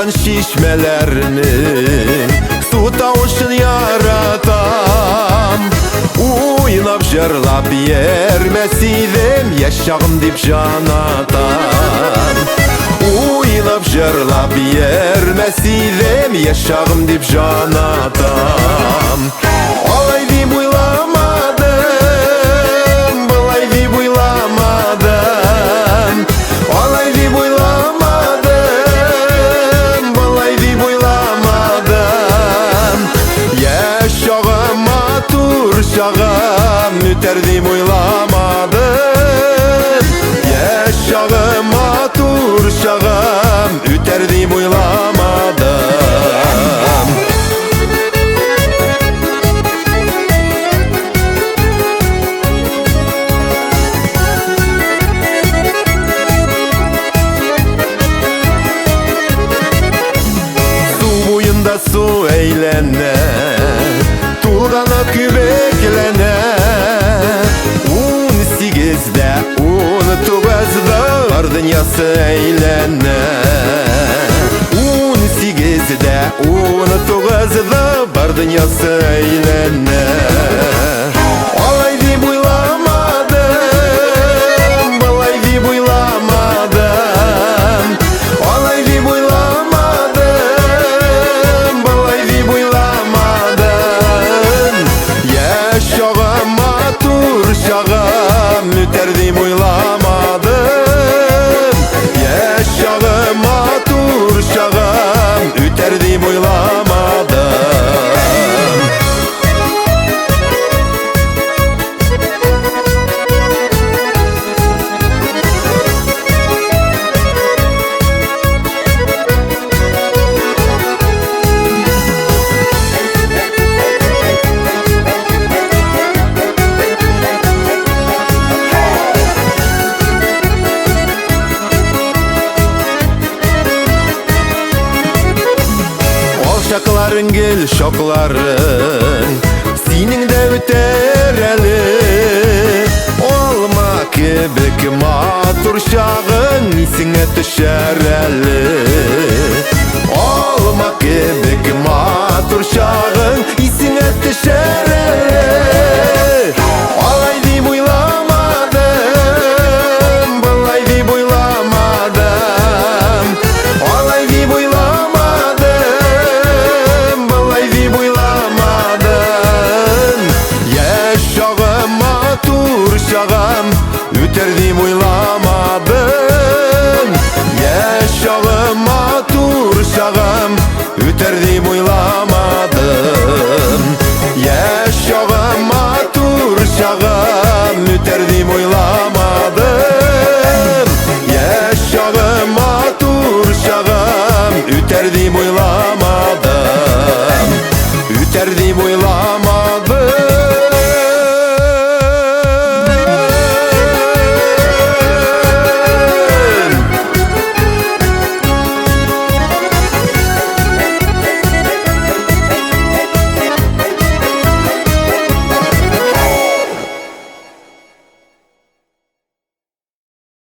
akkan şişmelerinin su tavuşun yaratam. Uynap jırlap yermesivem yaşağım dip janatam. Uynap jırlap yermesivem yaşağım dip janatam. Olay dip uylamadım, bulay dip uylamadım. Olay dip uylamadım, bulay dip uylamadım. Yaşağım atur şağım üter dip uylamadım. Yaşağım atur şağım üter dip uylamadım. Su eylene, tuğdana kübeklene. 18'de, 19'da var dünyası eylene. 18'de, 19'da var dünyası eylene. Olay dip uylamadım, bulay dip uylamadım. Olay dip uylamadım, bulay dip uylamadım. Yaşağım atur şağım üter dip uylamadım. Yaşağım atur şağım üter dip uylamadım. Şakların gel şokların senin de öter eli. Olma kebek matur şağın isine düşer eli. Olma kebek matur şağın isine düşer eli.